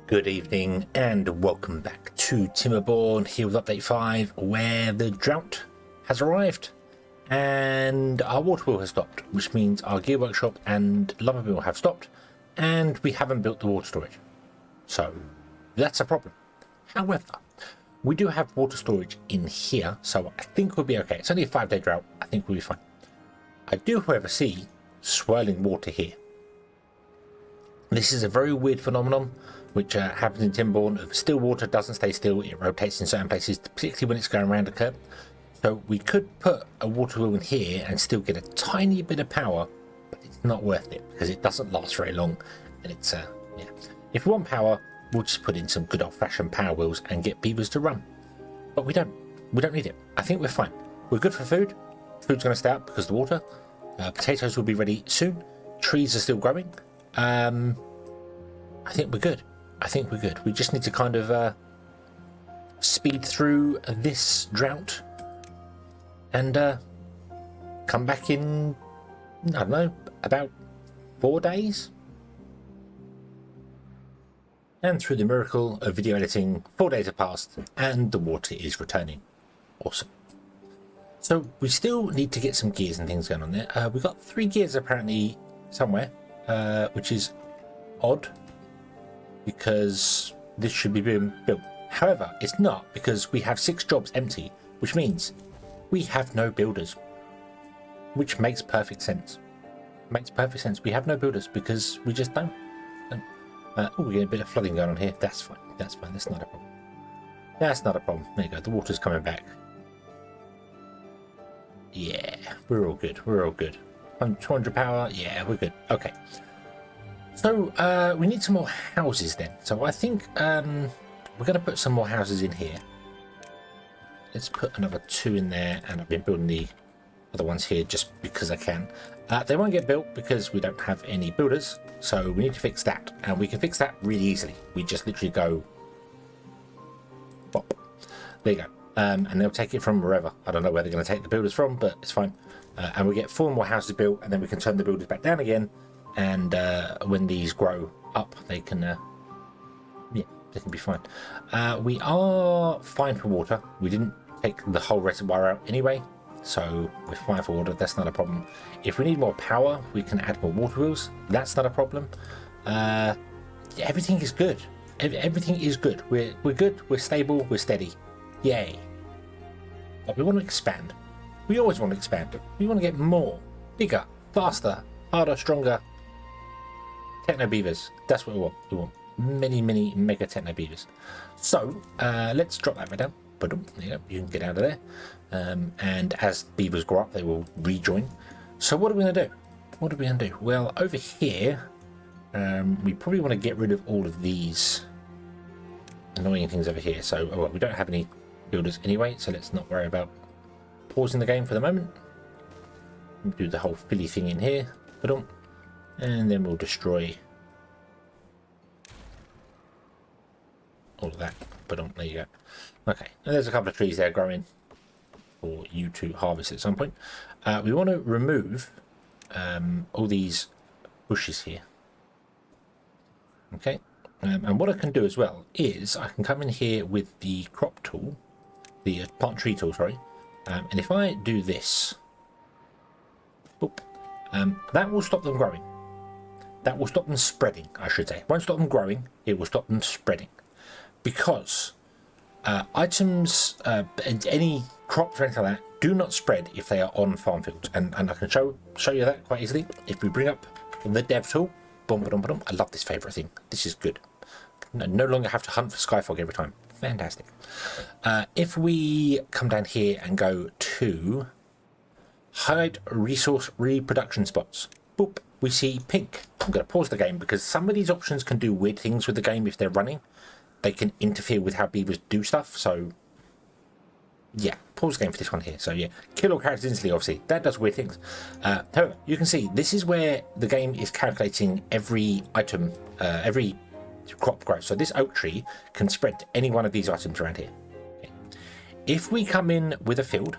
Good evening and welcome back to Timberborn here with update 5 where the drought has arrived and our water wheel has stopped, which means our gear workshop and lumber mill have stopped and we haven't built the water storage. So that's a problem. However, we do have water storage in here, so I think we'll be okay. It's only a 5-day drought. I think we'll be fine. I do, however, see swirling water here. This is a very weird phenomenon which happens in Timberborn. Still water doesn't stay still, it rotates in certain places, particularly when it's going around a curve. So we could put a water wheel in here and still get a tiny bit of power, but it's not worth it because it doesn't last very long. And it's, yeah. If we want power, we'll just put in some good old-fashioned power wheels and get beavers to run. But we don't need it. I think we're fine. We're good for food. Food's going to stay up because of the water. Potatoes will be ready soon. Trees are still growing. I think we're good. We just need to kind of speed through this drought and come back in, I don't know, about 4 days. And through the miracle of video editing, 4 days have passed and the water is returning. Awesome. So we still need to get some gears and things going on there. We've got 3 gears apparently somewhere, which is odd because this should be being built. However, it's not because we have 6 jobs empty, which means we have no builders, which makes perfect sense. We have no builders because we just don't. Oh, we get a bit of flooding going on here. That's fine. That's not a problem. There you go. The water's coming back. Yeah, we're all good. 200 power. Yeah, we're good. Okay. So we need some more houses then. So I think we're going to put some more houses in here. Let's put another 2 in there, and I've been building the other ones here just because I can. They won't get built because we don't have any builders, so we need to fix that, and we can fix that really easily. We just literally go pop. There you go. And they'll take it from wherever. I don't know where they're going to take the builders from, but it's fine. And we get 4 more houses built, and then we can turn the builders back down again. And when these grow up, they can, yeah, they can be fine. We are fine for water. We didn't take the whole reservoir out anyway, so we're fine for water. That's not a problem. If we need more power, we can add more water wheels. That's not a problem. Everything is good. Everything is good. We're good. We're stable. We're steady. Yay. But we want to expand. We always want to expand. We want to get more, bigger, faster, harder, stronger. Techno beavers. That's what we want. We want many mega techno beavers. So let's drop that right down. But you can get out of there. And as beavers grow up, they will rejoin. So what are we going to do? Well, over here, we probably want to get rid of all of these annoying things over here. So well, we don't have any builders anyway, so let's not worry about pausing the game for the moment. We'll do the whole filly thing in here. And then we'll destroy all of that. There you go. Okay, and there's a couple of trees there growing for you to harvest at some point. We want to remove all these bushes here. Okay, and what I can do as well is I can come in here with the crop tool, the plant tree tool, sorry. And if I do this, that will stop them growing. That will stop them spreading, I should say. It won't stop them growing, it will stop them spreading. Because items, any crops or anything like that, do not spread if they are on farm fields. And I can show you that quite easily. If we bring up the dev tool, I love this favourite thing. This is good. No longer have to hunt for skyfog every time. Fantastic. If we come down here and go to hide resource reproduction spots, boop, we see pink. I'm going to pause the game because some of these options can do weird things with the game if they're running. They can interfere with how beavers do stuff, so yeah, pause the game for this one here. So yeah, kill all characters instantly, obviously. That does weird things. However, you can see this is where the game is calculating every item, every crop growth. So this oak tree can spread to any one of these items around here. Okay. If we come in with a field,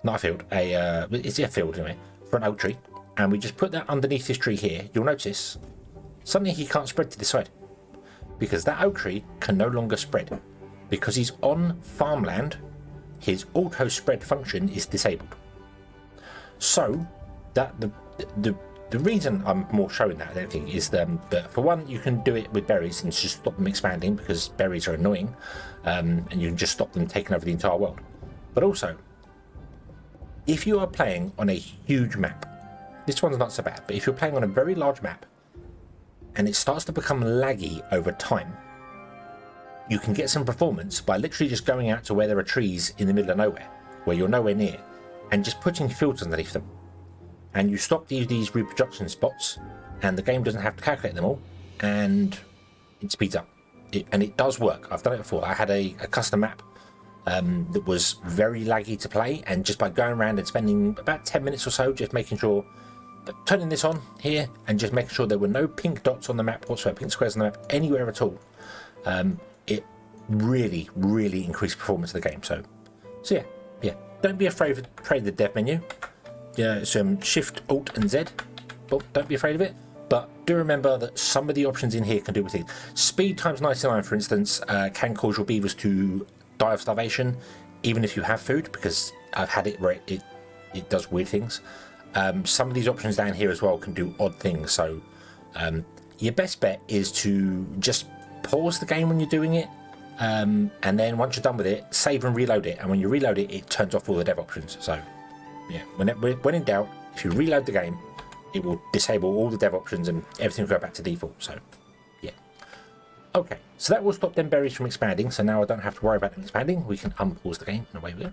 not a field, it's a field anyway, for an oak tree, and we just put that underneath this tree here, you'll notice suddenly he can't spread to this side. because that oak tree can no longer spread. Because he's on farmland, his auto spread function is disabled. So that the reason I'm more showing that than anything is that for one, you can do it with berries and just stop them expanding because berries are annoying, and you can just stop them taking over the entire world. But also, if you are playing on a huge map, this one's not so bad, but if you're playing on a very large map and it starts to become laggy over time, you can get some performance by literally just going out to where there are trees in the middle of nowhere, where you're nowhere near, and just putting fields underneath them. And you stop these reproduction spots, and the game doesn't have to calculate them all, and it speeds up. And it does work. I've done it before. I had a custom map that was very laggy to play, and just by going around and spending about 10 minutes or so just making sure, turning this on here, and just making sure there were no pink dots on the map whatsoever, pink squares on the map anywhere at all, it really, really increased performance of the game. So yeah. Don't be afraid of the dev menu. Yeah, some Shift, Alt, and Z. But don't be afraid of it. But do remember that some of the options in here can do with things. Speed times 99, for instance, can cause your beavers to die of starvation, even if you have food, because I've had it where it does weird things. Some of these options down here as well can do odd things. So your best bet is to just pause the game when you're doing it, and then once you're done with it, save and reload it. And when you reload it, it turns off all the dev options. So yeah, when in doubt, if you reload the game, it will disable all the dev options and everything will go back to default. So yeah. Okay, so that will stop them berries from expanding. So now I don't have to worry about them expanding. We can unpause the game and away we go.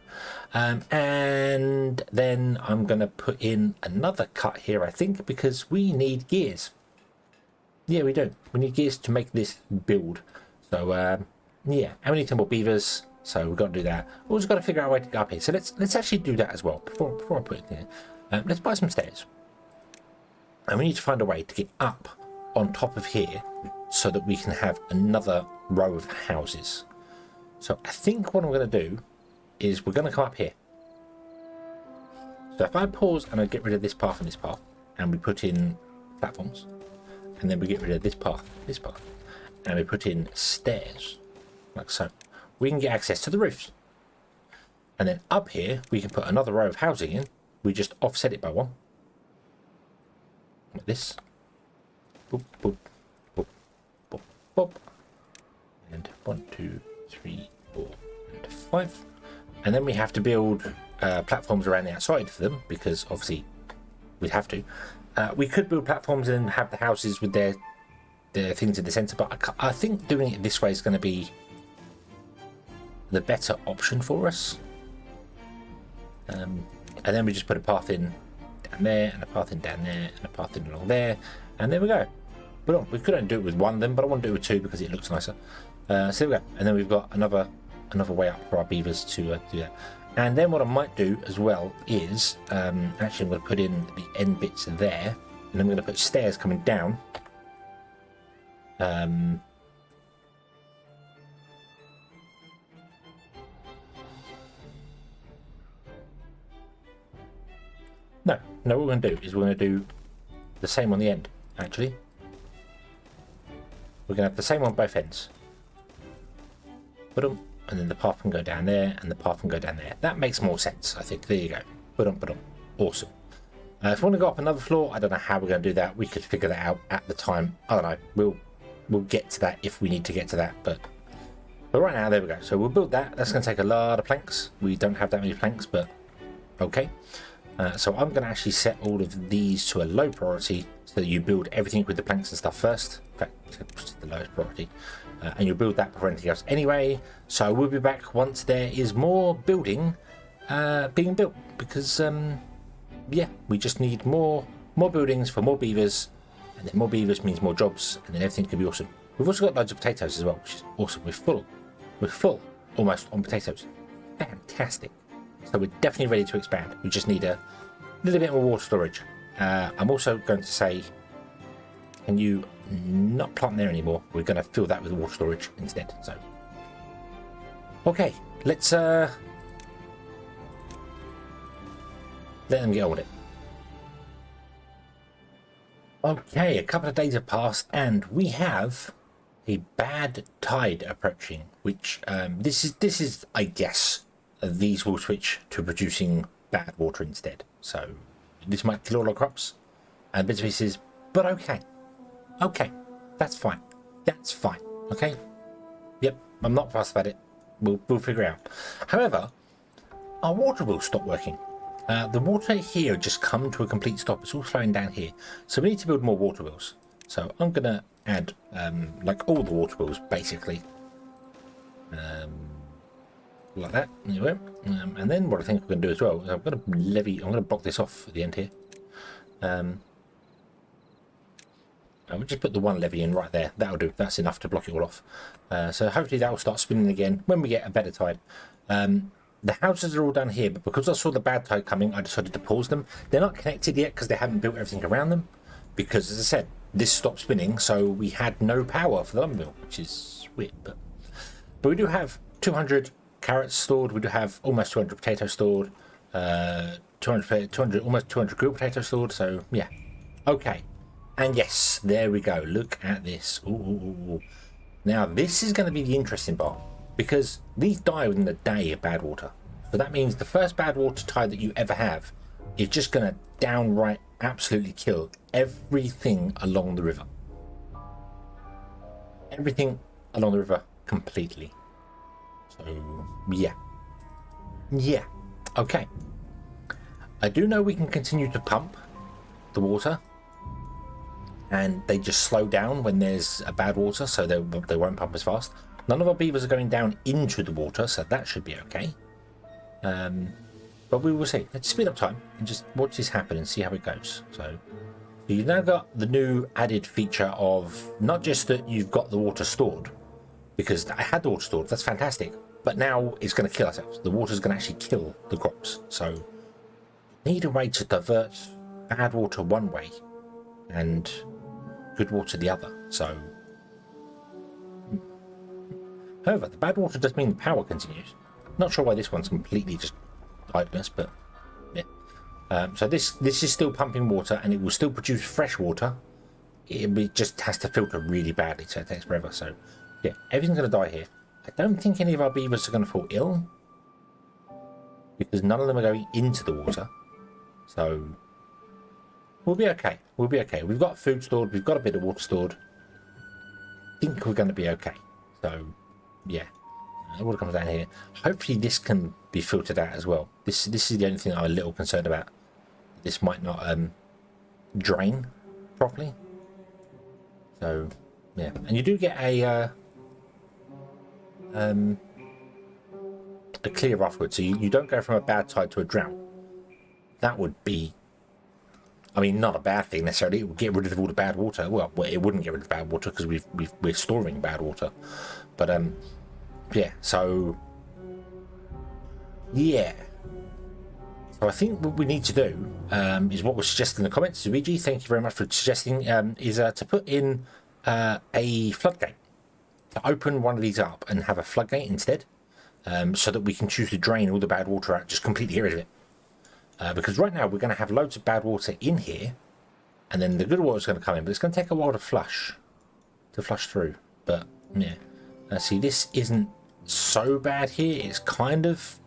And then I'm going to put in another cut here, I think, because we need gears. Yeah, we do. We need gears to make this build. So yeah, and we need some more beavers. So we've got to do that. We've also got to figure out a way to go up here. So let's actually do that as well before I put it in. Let's buy some stairs. And we need to find a way to get up on top of here so that we can have another row of houses. So I think what I'm going to do is we're going to come up here. So if I pause and I get rid of this path and this path, and we put in platforms, and then we get rid of this path, and we put in stairs, like so, we can get access to the roofs. And then up here, we can put another row of housing in. We just offset it by one. Like this. Boop, boop, boop, boop, boop. And 1, 2, 3, 4, and 5. And then we have to build platforms around the outside for them, because obviously we'd have to. We could build platforms and have the houses with their things in the centre, but I think doing it this way is going to be the better option for us. And then we just put a path in down there, and a path in down there, and a path in along there, and there we go. But we couldn't do it with one of them, but I want to do it with two because it looks nicer. So there we go. And then we've got another way up for our beavers to do that. And then what I might do as well is actually I'm going to put in the end bits there, and I'm going to put stairs coming down. No, what we're going to do is we're going to do the same on the end, actually. We're going to have the same on both ends. And then the path can go down there, and the path can go down there. That makes more sense, I think. There you go. Awesome. If we want to go up another floor, I don't know how we're going to do that. We could figure that out at the time. I don't know. We'll get to that if we need to get to that. But right now, there we go. So we'll build that. That's going to take a lot of planks. We don't have that many planks, but okay. So I'm going to actually set all of these to a low priority so that you build everything with the planks and stuff first. In fact, the lowest priority. And you'll build that before anything else anyway. So we'll be back once there is more building being built. Because, yeah, we just need more buildings for more beavers. And then more beavers means more jobs. And then everything can be awesome. We've also got loads of potatoes as well, which is awesome. We're full almost on potatoes. Fantastic. So we're definitely ready to expand. We just need a little bit more water storage. I'm also going to say, can you not plant there anymore? We're going to fill that with water storage instead. So, okay, let's let them get on with it. Okay, a couple of days have passed, and we have a bad tide approaching, which this is I guess these will switch to producing bad water instead. So this might kill all our crops and bits and pieces, but okay, that's fine. Okay, yep, I'm not fussed about it. We'll figure it out. However, our water will stop working. The water here just come to a complete stop. It's all flowing down here, so we need to build more water wheels. So I'm gonna add like all the water wheels basically, like that. Anyway, and then what I think we're gonna do as well is I'm gonna block this off at the end here. We'll just put the one levee in right there. That'll do. That's enough to block it all off. So hopefully that will start spinning again when we get a better tide. The houses are all down here, but because I saw the bad tide coming, I decided to pause them. They're not connected yet because they haven't built everything around them. Because, as I said, this stopped spinning, so we had no power for the lumber mill, which is weird. But we do have 200 carrots stored. We do have almost 200 potatoes stored. 200, almost 200 grilled potatoes stored. So yeah, okay. And yes, there we go. Look at this. Ooh. Now this is going to be the interesting part, because these die within a day of bad water. So that means the first bad water tide that you ever have is just going to downright absolutely kill everything along the river. Everything along the river completely. So yeah, okay. I do know we can continue to pump the water, and they just slow down when there's a bad water, so they won't pump as fast. None of our beavers are going down into the water, so that should be okay. But we will see. Let's speed up time and just watch this happen and see how it goes. So you've now got the new added feature of not just that you've got the water stored, because I had the water stored, that's fantastic, but now it's going to kill ourselves. The water's going to actually kill the crops. So need a way to divert bad water one way and good water the other. So however, the bad water does mean the power continues. Not sure why this one's completely just idleness, but yeah. So this is still pumping water, and it will still produce fresh water. It just has to filter really badly, so it takes forever. So yeah, everything's going to die here. I don't think any of our beavers are going to fall ill, because none of them are going into the water. So we'll be okay. We've got food stored. We've got a bit of water stored. I think we're going to be okay. So yeah, the water comes down here. Hopefully this can be filtered out as well. This is the only thing I'm a little concerned about. This might not drain properly. So yeah, and you do get a clear afterwards. So you don't go from a bad tide to a drought. That would be, I mean, not a bad thing necessarily. It would get rid of all the bad water. Well, it wouldn't get rid of bad water because we're storing bad water. But yeah. So yeah. So I think what we need to do is what was suggested in the comments. Luigi, thank you very much for suggesting. Is to put in a floodgate, to open one of these up and have a floodgate instead, so that we can choose to drain all the bad water out, just completely get rid of it. Because right now we're going to have loads of bad water in here, and then the good water is going to come in, but it's going to take a while to flush through. But yeah, see, this isn't so bad here. It's kind of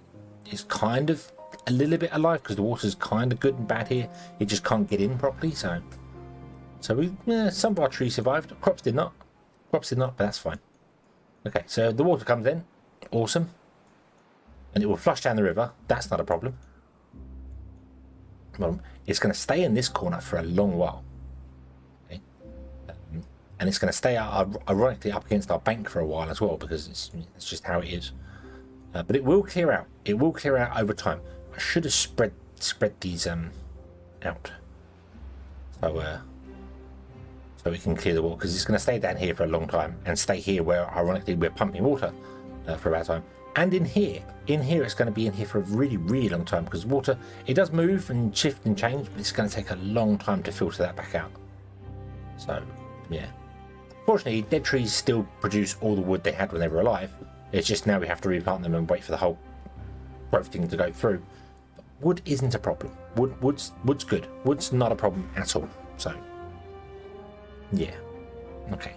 a little bit alive because the water's kind of good and bad here. It just can't get in properly. So some of our trees survived. Crops did not, but that's fine. Okay, so the water comes in, awesome, and it will flush down the river. That's not a problem. Well, it's going to stay in this corner for a long while, okay? And it's going to stay ironically up against our bank for a while as well, because it's just how it is. But it will clear out. It will clear out over time. I should have spread these out, so we can clear the water, because it's going to stay down here for a long time and stay here where ironically we're pumping water for about time. And in here it's going to be in here for a really, really long time, because water, it does move and shift and change, but it's going to take a long time to filter that back out. So yeah, fortunately dead trees still produce all the wood they had when they were alive. It's just now we have to replant them and wait for the whole growth thing to go through. But wood isn't a problem. Wood's good. Wood's not a problem at all. So yeah, okay.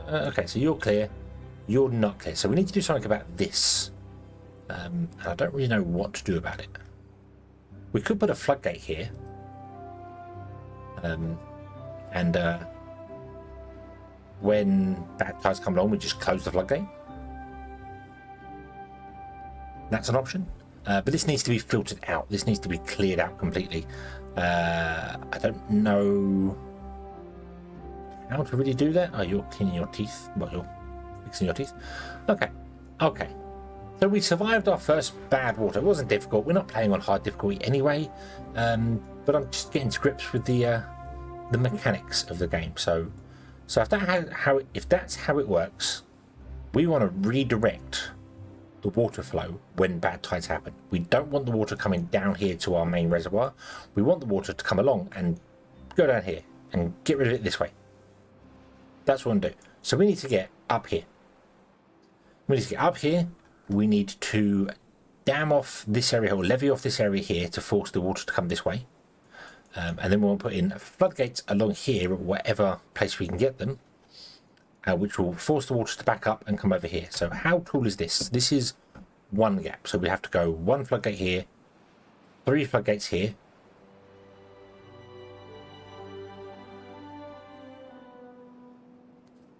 Okay, so you're clear. You're not clear. So we need to do something about this. And I don't really know what to do about it. We could put a floodgate here. And when bad tides come along, we just close the floodgate. That's an option. But this needs to be filtered out. This needs to be cleared out completely. I don't know how to really do that. Oh, you're cleaning your teeth. Well, you're fixing your teeth. Okay. Okay. So we survived our first bad water. It wasn't difficult. We're not playing on hard difficulty anyway. But I'm just getting to grips with the mechanics of the game. So if that's how it works, we want to redirect the water flow when bad tides happen. We don't want the water coming down here to our main reservoir. We want the water to come along and go down here and get rid of it this way. That's what we want to do. So we need to get up here. We need to get up here. We need to dam off this area or levee off this area here to force the water to come this way. And then we want to put in floodgates along here at whatever place we can get them, which will force the water to back up and come over here. So how tall is this? This is one gap. So we have to go one floodgate here, 3 floodgates here,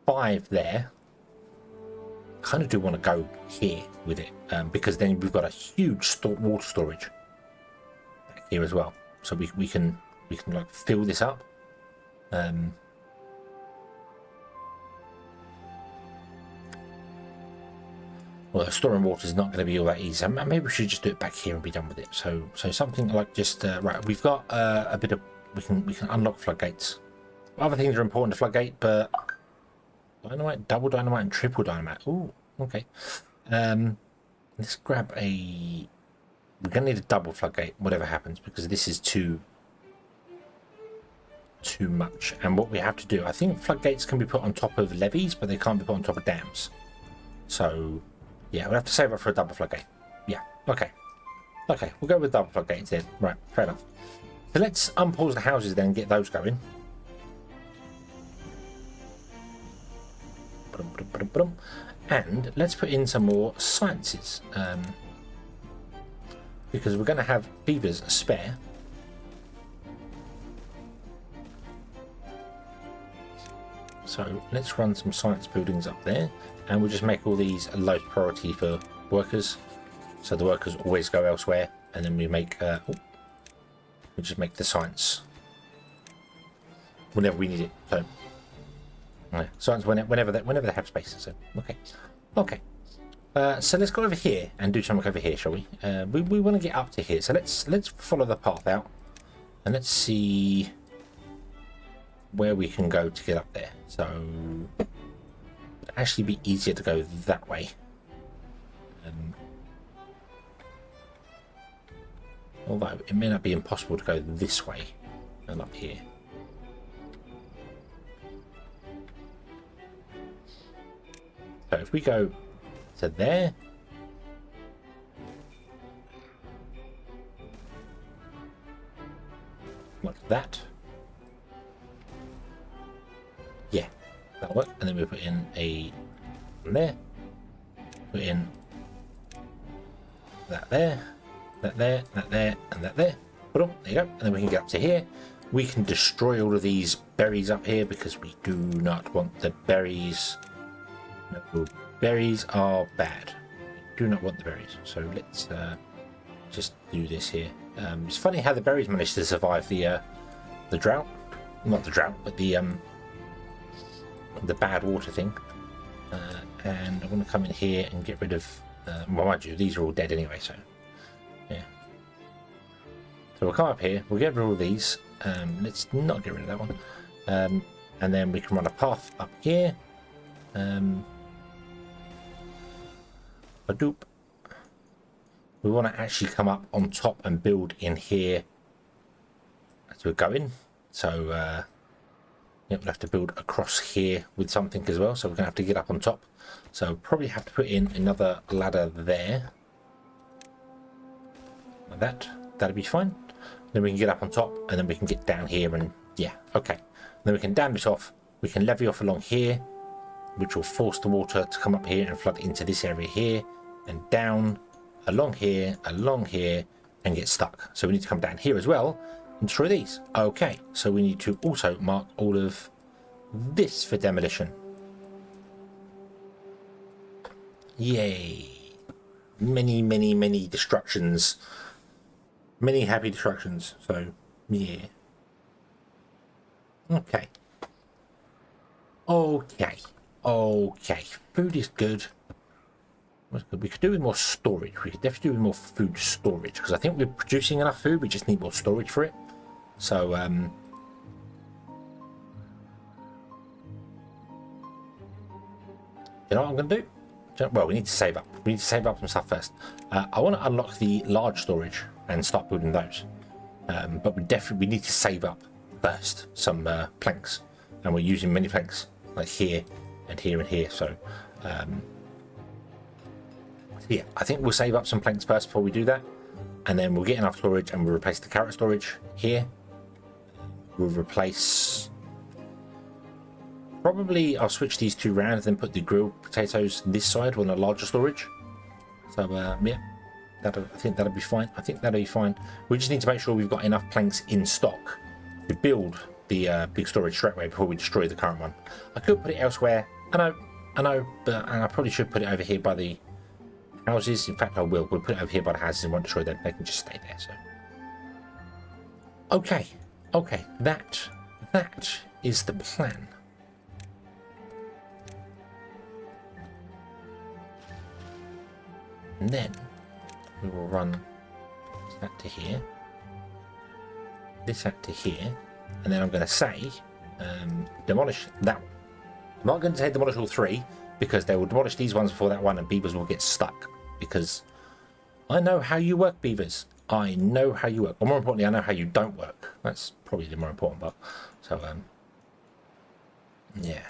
five there. Kind of do want to go here with it because then we've got a huge water storage back here as well. So we can like fill this up. Well, storing water is not going to be all that easy. So maybe we should just do it back here and be done with it. So something like just right. We've got a bit of we can unlock floodgates. Other things are important to floodgate, but dynamite, double dynamite, and triple dynamite. Ooh, okay. Let's grab a. We're gonna need a double floodgate, whatever happens, because this is too much. And what we have to do, I think floodgates can be put on top of levees, but they can't be put on top of dams. So. Yeah, we'll have to save up for a double floodgate. Yeah, okay. Okay, we'll go with double floodgate instead. Right, fair enough. So let's unpause the houses then and get those going. And let's put in some more sciences. Because we're going to have beavers spare. So let's run some science buildings up there. And we'll just make all these a low priority for workers, so the workers always go elsewhere. And then we make, we just make the science whenever we need it. So, yeah, science whenever they have space. So, okay. So let's go over here and do something over here, shall we? We want to get up to here, so let's follow the path out, and let's see where we can go to get up there. So. Actually be easier to go that way. Although it may not be impossible to go this way and up here. So if we go to there, like that. Yeah. That'll work, and then we put in a there, put in that there, that there, that there, and that there. Boom, there you go. And then we can get up to here. We can destroy all of these berries up here because we do not want the berries. No, berries are bad. We do not want the berries. So let's just do this here. It's funny how the berries managed to survive the drought. Not the drought, but the bad water thing. And I want to come in here and get rid of well, mind you, these are all dead anyway, so yeah. So we'll come up here, we'll get rid of all these. Let's not get rid of that one. And then we can run a path up here. Badoop. We want to actually come up on top and build in here as we're going. So yeah, we'll have to build across here with something as well, so we're going to have to get up on top. So probably have to put in another ladder there. Like that. That'll be fine. Then we can get up on top, and then we can get down here, and yeah, okay. Then we can dam this off. We can levee off along here. which will force the water to come up here and flood into this area here and down along here, and get stuck. So we need to come down here as well and destroy these. Okay, so we need to also mark all of this for demolition. Yay. Many destructions. Many happy destructions. So, yeah. Okay. Food is good. We could do with more storage. We could definitely do with more food storage, because I think we're producing enough food. We just need more storage for it. So, you know what I'm going to do? Well, we need to save up. We need to save up some stuff first. I want to unlock the large storage and start building those. But we need to save up first some planks. And we're using many planks, like here and here and here. So, yeah, I think we'll save up some planks first before we do that. And then we'll get enough storage and we'll replace the carrot storage here. We'll replace... Probably I'll switch these two around and then put the grilled potatoes this side on a larger storage. So, yeah, I think that'll be fine. We just need to make sure we've got enough planks in stock to build the big storage straight away before we destroy the current one. I could put it elsewhere. I know, but I probably should put it over here by the houses. In fact, I will. We'll put it over here by the houses and won't destroy them. They can just stay there. So, okay, that is the plan. And then we will run that to here, this out to here, and then I'm going to say demolish that one. I'm not going to say demolish all three, because they will demolish these ones before that one, and beavers will get stuck. Because I know how you work, beavers. I know how you work. Or more importantly, I know how you don't work. That's probably the more important part. So, yeah.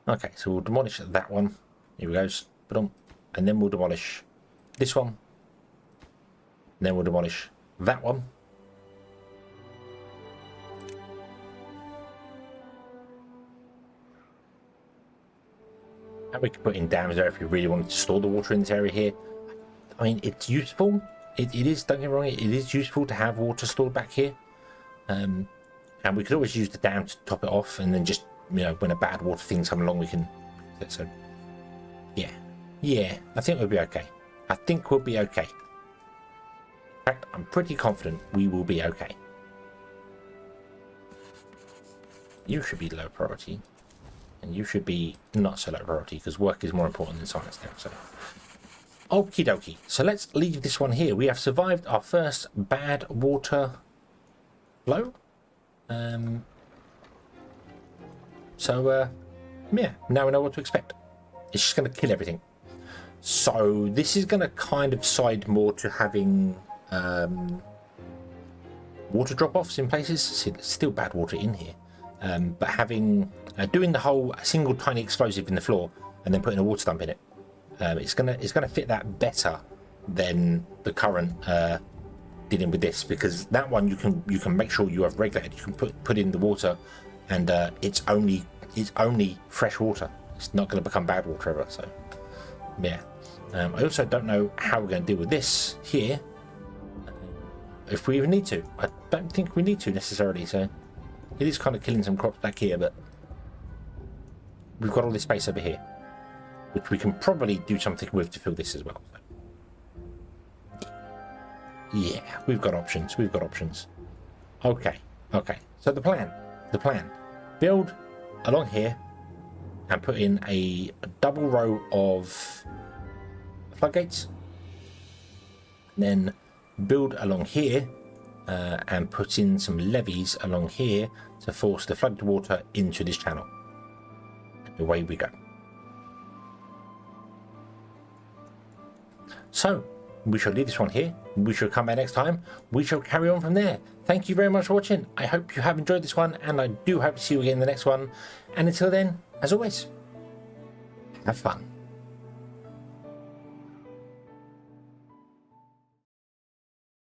Okay, so we'll demolish that one. Here we go. Boom. And then we'll demolish this one. And then we'll demolish that one. And we can put in dams there if we really wanted to store the water in this area here. I mean, it's useful. It is, don't get me wrong, it is useful to have water stored back here. And we could always use the dam to top it off, and then just, you know, when a bad water thing's come along, we can... So, yeah, I think we'll be okay. In fact, I'm pretty confident we will be okay. You should be low priority. And you should be not so low priority, because work is more important than science now. So, okie dokie. So let's leave this one here. We have survived our first bad water flow. Yeah, now we know what to expect. It's just going to kill everything. So this is going to kind of side more to having water drop-offs in places. See, there's still bad water in here. But having doing the whole single tiny explosive in the floor and then putting a water dump in it, it's gonna fit that better than the current dealing with this, because that one you can make sure you have regulated. You can put in the water, and it's only fresh water. It's not going to become bad water ever. So yeah, I also don't know how we're going to deal with this here. If we even need to, I don't think we need to necessarily. So it is kind of killing some crops back here, but we've got all this space over here, which we can probably do something with to fill this as well. Yeah, we've got options. Okay. So the plan. Build along here and put in a double row of floodgates. Then build along here and put in some levees along here to force the flooded water into this channel. Away we go. So we shall leave this one here. We shall come back next time. We shall carry on from there. Thank you very much for watching. I hope you have enjoyed this one, and I do hope to see you again in the next one. And until then, as always, have fun.